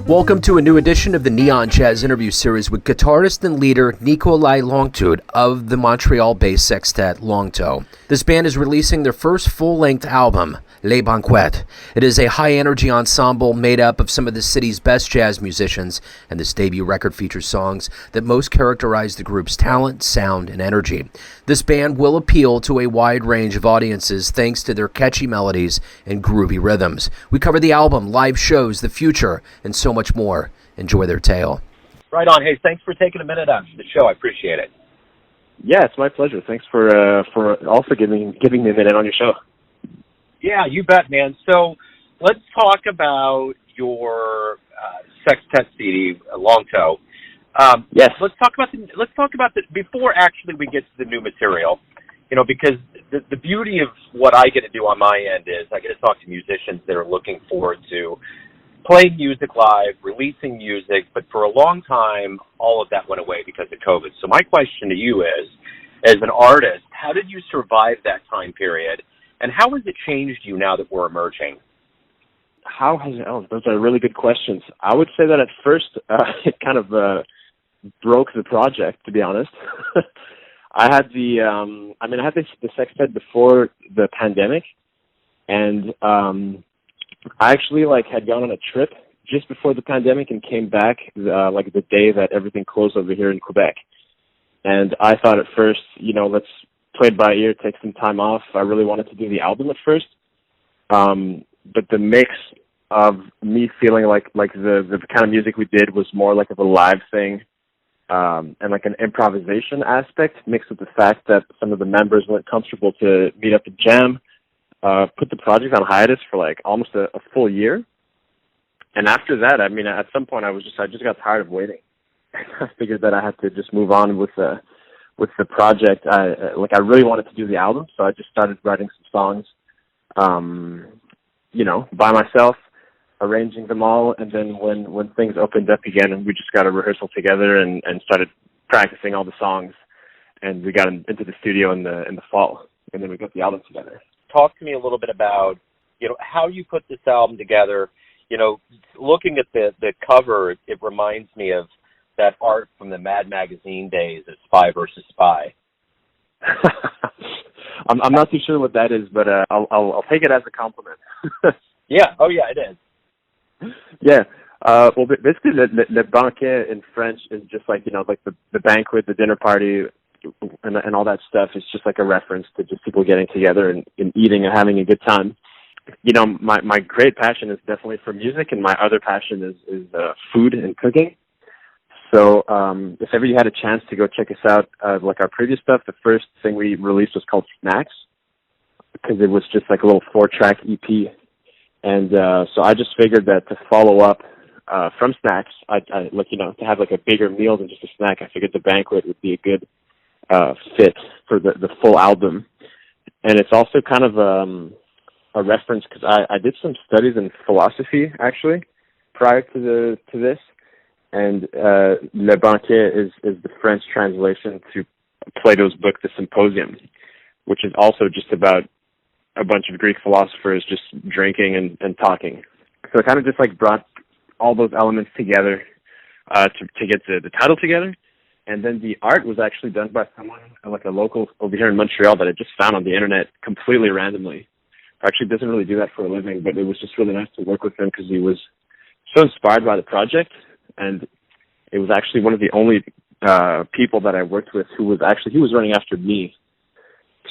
Welcome to a new edition of the Neon Jazz interview series with guitarist and leader Nicolas Lanctôt of the Montreal-based Sextet Longtoe. This band is releasing their first full-length album, Banquet. It is a high-energy ensemble made up of some of the city's best jazz musicians, and this debut record features songs that most characterize the group's talent, sound, and energy. This band will appeal to a wide range of audiences thanks to their catchy melodies and groovy rhythms. We cover the album, live shows, the future, and so much more. Enjoy their tale. Right on. Hey, thanks for taking a minute on the show. I appreciate it. Yeah, it's my pleasure. Thanks for also giving me a minute on your show. Yeah, you bet, man. So let's talk about your Sextet CD, Longtoe. Yes. Let's talk about the before actually we get to the new material. You know, because the beauty of what I get to do on my end is I get to talk to musicians that are looking forward to playing music live, releasing music, but for a long time, all of that went away because of COVID. So my question to you is, as an artist, how did you survive that time period, and how has it changed you now that we're emerging? How has it? Oh, those are really good questions. I would say that at first it kind of broke the project, to be honest. I had the Sextet before the pandemic, and I actually had gone on a trip just before the pandemic and came back the day that everything closed over here in Quebec. And I thought at first, let's play it by ear, take some time off. I really wanted to do the album at first. But the mix of me feeling like the kind of music we did was more like of a live thing, and like an improvisation aspect mixed with the fact that some of the members weren't comfortable to meet up and jam, put the project on hiatus for almost a full year. And after that, at some point I just got tired of waiting. I figured that I had to just move on with the project. I really wanted to do the album, so I just started writing some songs, by myself, arranging them all. And then when things opened up again, and we just got a rehearsal together and started practicing all the songs, and we got into the studio in the fall, and then we got the album together. Talk to me a little bit about, how you put this album together. Looking at the cover, it reminds me of that art from the Mad Magazine days of Spy versus Spy. I'm not too sure what that is, but I'll take it as a compliment. Yeah. Oh, yeah, it is. Yeah. Well, basically, le banquet in French is just the banquet, the dinner party, and all that stuff is just like a reference to just people getting together and eating and having a good time. My great passion is definitely for music, and my other passion is food and cooking. So if ever you had a chance to go check us out, our previous stuff, the first thing we released was called Snacks, because it was just like a little 4-track EP. And so I just figured that to follow up from Snacks, to have a bigger meal than just a snack, I figured the Banquet would be a good fit for the full album. And it's also kind of a reference, because I did some studies in philosophy, actually, prior to this. And Le Banquet is the French translation to Plato's book, The Symposium, which is also just about a bunch of Greek philosophers just drinking and talking. So it kind of just brought all those elements together to get the title together. And then the art was actually done by someone, a local over here in Montreal, that I just found on the internet completely randomly. Actually doesn't really do that for a living, but it was just really nice to work with him because he was so inspired by the project. And it was actually one of the only people that I worked with he was running after me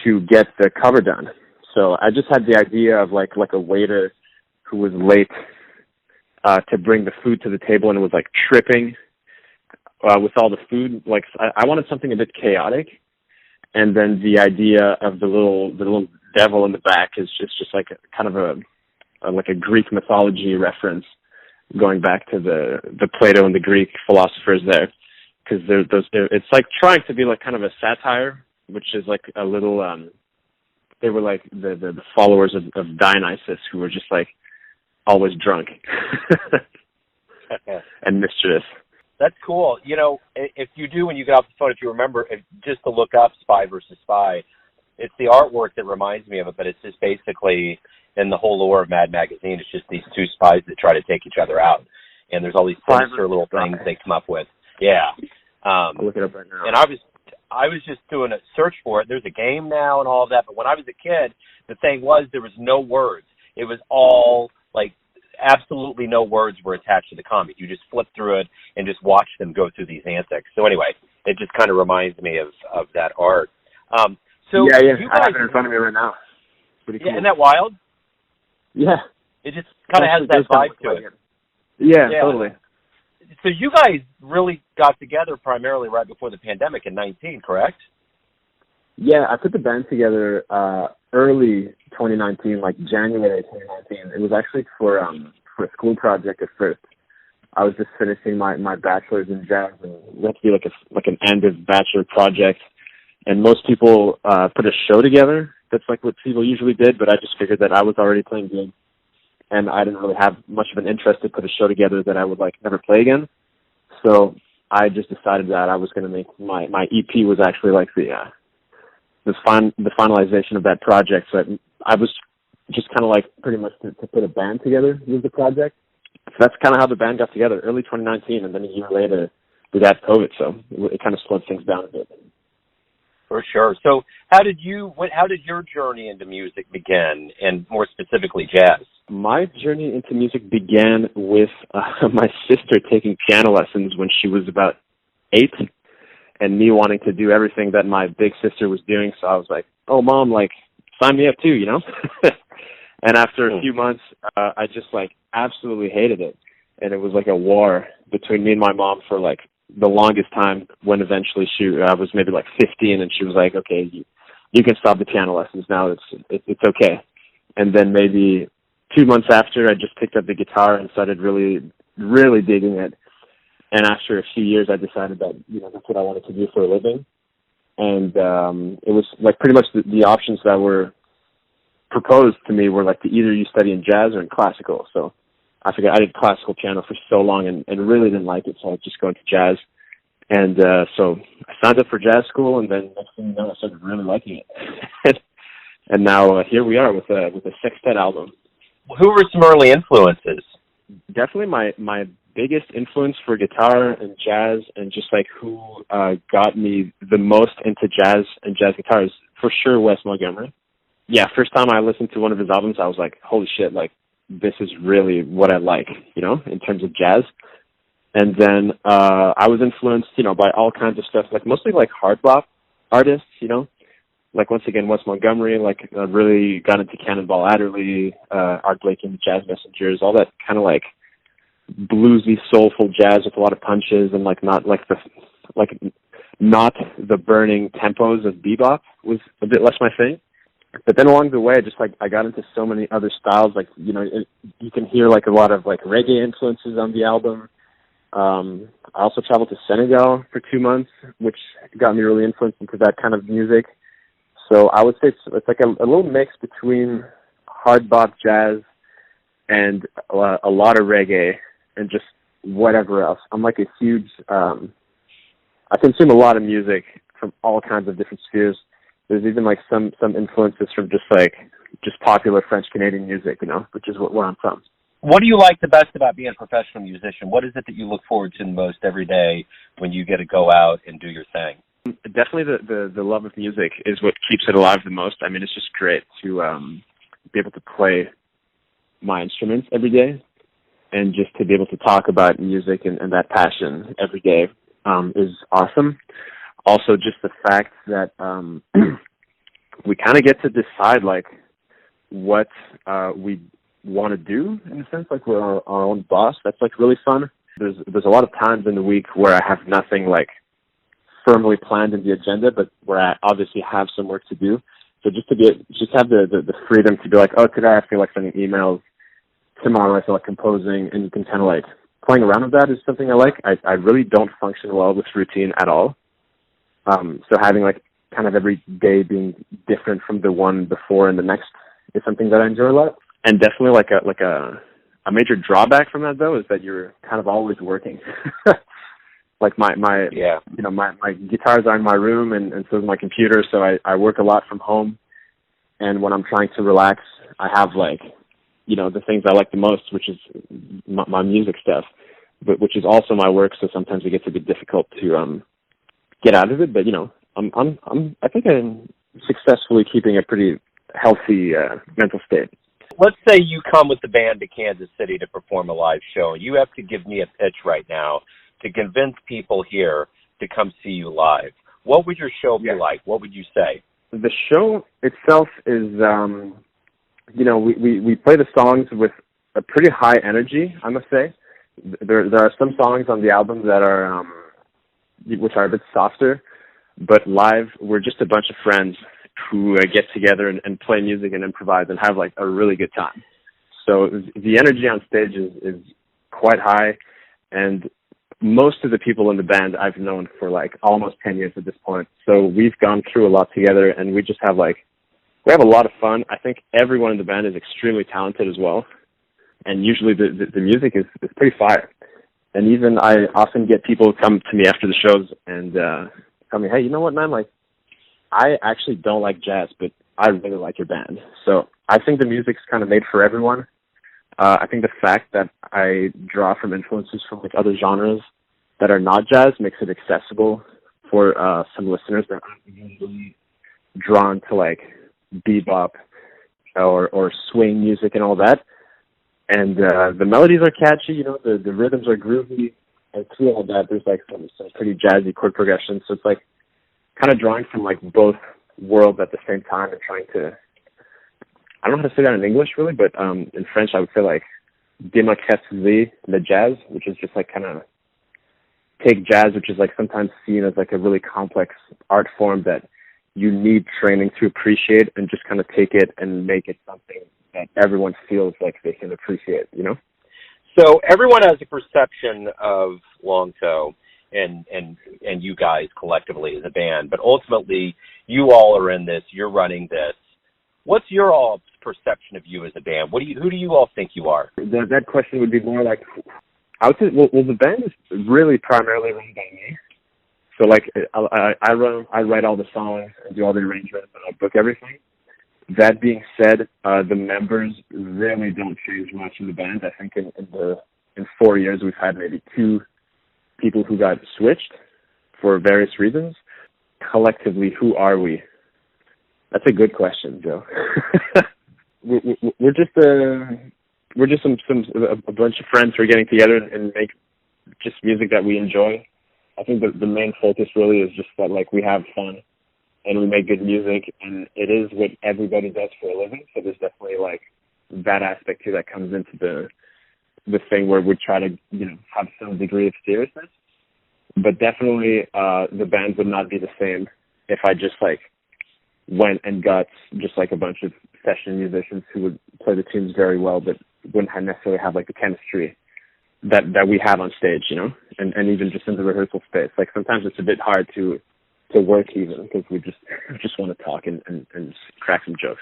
to get the cover done. So I just had the idea of a waiter who was late to bring the food to the table, and it was tripping with all the food. I wanted something a bit chaotic, and then the idea of the little devil in the back is just kind of a Greek mythology reference, going back to the Plato and the Greek philosophers there, because it's trying to be kind of a satire, which is a little they were the followers of Dionysus, who were just always drunk and mischievous. That's cool. If you do, when you get off the phone, if you remember, just to look up Spy versus Spy, it's the artwork that reminds me of it, but it's just basically in the whole lore of Mad Magazine, it's just these two spies that try to take each other out. and there's all these sinister little things they come up with. Yeah. I'll look it up right now. And I was just doing a search for it. There's a game now and all of that, but when I was a kid, the thing was there was no words. It was all like absolutely no words were attached to the comic. You just flip through it and just watch them go through these antics. So anyway, it just kind of reminds me of that art. So yeah, you guys, I have it in front of me right now. Pretty cool. Yeah, isn't that wild? Yeah. It just kind of has that vibe to it. Yeah, totally. So you guys really got together primarily right before the pandemic in 2019, correct? Yeah, I put the band together early 2019, like January 2019. It was actually for a school project at first. I was just finishing my bachelor's in jazz, and we had to do like an end of bachelor project. And most people put a show together. That's like what people usually did, but I just figured that I was already playing gigs, and I didn't really have much of an interest to put a show together that I would like never play again. So I just decided that I was going to make my EP was actually like the finalization of that project. So I was just kind of like pretty much to put a band together with the project. So that's kind of how the band got together, early 2019, and then a year later we got COVID, so it kind of slowed things down a bit. For sure. So how did your journey into music begin, and more specifically jazz? My journey into music began with my sister taking piano lessons when she was about 8, and me wanting to do everything that my big sister was doing. So I was like, oh, Mom, like, sign me up too, you know? And after a few months, I just, like, absolutely hated it. And it was like a war between me and my mom for, like, the longest time, when eventually I was maybe like 15, and she was like, okay, you can stop the piano lessons now. It's okay. And then maybe 2 months after, I just picked up the guitar and started really, really digging it. And after a few years, I decided that, you know, that's what I wanted to do for a living. And it was like pretty much the options that were proposed to me were like to either you study in jazz or in classical. So I figured I did classical piano for so long and really didn't like it, so I was just going to jazz. And so I signed up for jazz school, and then next thing you know, I started really liking it. And now here we are with a sextet album. Who were some early influences? Definitely my biggest influence for guitar and jazz, and just like who got me the most into jazz and jazz guitars, for sure Wes Montgomery. Yeah, first time I listened to one of his albums, I was like, holy shit, like, this is really what I like, you know, in terms of jazz. And then I was influenced, you know, by all kinds of stuff, like mostly like hard bop artists, you know, like once again, Wes Montgomery, like really got into Cannonball Adderley, Art Blakey and the Jazz Messengers, all that kind of like bluesy, soulful jazz with a lot of punches, and like not the burning tempos of bebop was a bit less my thing. But then along the way, I got into so many other styles. Like, you know, you can hear like a lot of like reggae influences on the album. I also traveled to Senegal for 2 months, which got me really influenced into that kind of music. So I would say it's like a little mix between hard bop jazz and a lot of reggae and just whatever else. I'm like a huge, I consume a lot of music from all kinds of different spheres. There's even like some influences from just popular French Canadian music, you know, which is where I'm from. What do you like the best about being a professional musician? What is it that you look forward to the most every day when you get to go out and do your thing? Definitely the love of music is what keeps it alive the most. I mean, it's just great to be able to play my instruments every day, and just to be able to talk about music and that passion every day is awesome. Also, just the fact that we kind of get to decide like what we want to do, in a sense, like we're our own boss. That's like really fun. There's a lot of times in the week where I have nothing like firmly planned in the agenda, but where I obviously have some work to do. So just have the freedom to be like, oh, today I feel like sending emails, tomorrow I feel like composing, and you can kind of like playing around with that is something I like. I really don't function well with routine at all. So having like kind of every day being different from the one before and the next is something that I enjoy a lot. And definitely like a major drawback from that though is that you're kind of always working. Like my guitars are in my room, and so is my computer. So I work a lot from home. And when I'm trying to relax, I have like, you know, the things I like the most, which is my music stuff. but which is also my work. So sometimes it gets a bit difficult to get out of it. But I think I'm successfully keeping a pretty healthy mental state. Let's say you come with the band to Kansas City to perform a live show. You have to give me a pitch right now to convince people here to come see you live. What would your show be like? What would you say? The show itself is, we play the songs with a pretty high energy, I must say. There are some songs on the album that are, which are a bit softer, but live, we're just a bunch of friends who get together and play music and improvise and have like a really good time. So the energy on stage is quite high, and most of the people in the band I've known for like almost 10 years at this point. So we've gone through a lot together, and we just have we have a lot of fun. I think everyone in the band is extremely talented as well, and usually the music is pretty fire. And even I often get people come to me after the shows and tell me, hey, you know what, man, like, I actually don't like jazz, but I really like your band. So I think the music's kind of made for everyone. I think the fact that I draw from influences from like other genres that are not jazz makes it accessible for some listeners that aren't usually drawn to like bebop or swing music and all that. And the melodies are catchy, the rhythms are groovy, and through all that there's like some pretty jazzy chord progressions. So it's like kind of drawing from like both worlds at the same time and trying to, I don't know how to say that in English really, but in French I would say like démocratiser le jazz, which is just like kind of take jazz, which is like sometimes seen as like a really complex art form that you need training to appreciate, and just kind of take it and make it something that everyone feels like they can appreciate, So everyone has a perception of Longtoe and you guys collectively as a band, but ultimately you all are in this, you're running this. What's your all perception of you as a band? Who do you all think you are? That question would be more like, I would say, well, the band is really primarily run by me. So like I write all the songs and do all the arrangements and I book everything. That being said, the members really don't change much in the band. I think in 4 years we've had maybe 2 people who got switched for various reasons. Collectively, who are we? That's a good question, Joe. we're just a bunch of friends who are getting together and make just music that we enjoy. I think the main focus really is just that like we have fun and we make good music, and it is what everybody does for a living. So there's definitely like that aspect too that comes into the thing where we try to have some degree of seriousness. But definitely the band would not be the same if I just like went and got just like a bunch of session musicians who would play the tunes very well, but wouldn't necessarily have like the chemistry that we have on stage, and even just in the rehearsal space. Like sometimes it's a bit hard to work even because we just want to talk and crack some jokes.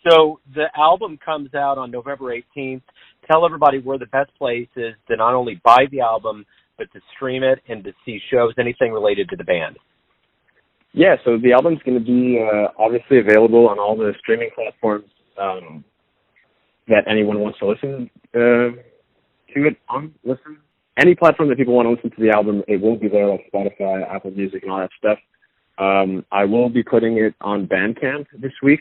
So the album comes out on November 18th. Tell everybody where the best place is to not only buy the album, but to stream it and to see shows, anything related to the band. Yeah, so the album's going to be obviously available on all the streaming platforms that anyone wants to listen to it on. Any platform that people want to listen to the album, it will be there, like Spotify, Apple Music, and all that stuff. I will be putting it on Bandcamp this week,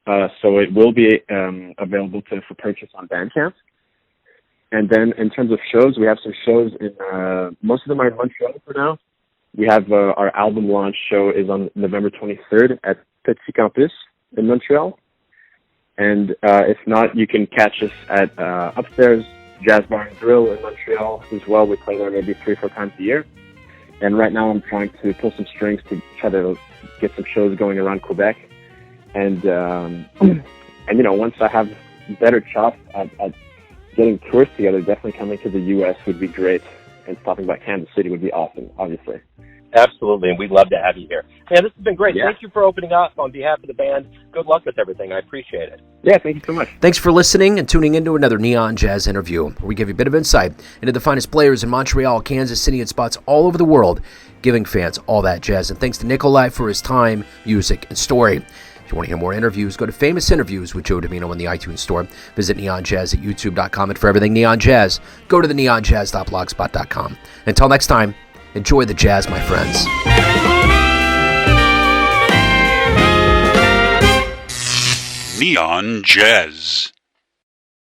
so it will be available for purchase on Bandcamp. And then in terms of shows, we have some shows in, most of them are in Montreal for now. We have our album launch show is on November 23rd at Petit Campus in Montreal. And if not, you can catch us at Upstairs Jazz Bar and Grill in Montreal as well. We play there maybe 3 or 4 times a year. And right now I'm trying to pull some strings to try to get some shows going around Quebec. And once I have better chops at getting tours together, definitely coming to the U.S. would be great. And stopping by Kansas City would be awesome, obviously. Absolutely, and we'd love to have you here. Man, this has been great. Yeah. Thank you for opening up on behalf of the band. Good luck with everything. I appreciate it. Yeah, thank you so much. Thanks for listening and tuning into another Neon Jazz interview, where we give you a bit of insight into the finest players in Montreal, Kansas City, and spots all over the world, giving fans all that jazz. And thanks to Nicolas for his time, music, and story. If you want to hear more interviews, go to Famous Interviews with Joe Domino in the iTunes Store. Visit neonjazz at youtube.com. And for everything Neon Jazz, go to the neonjazz.blogspot.com. Until next time, enjoy the jazz, my friends. Neon Jazz.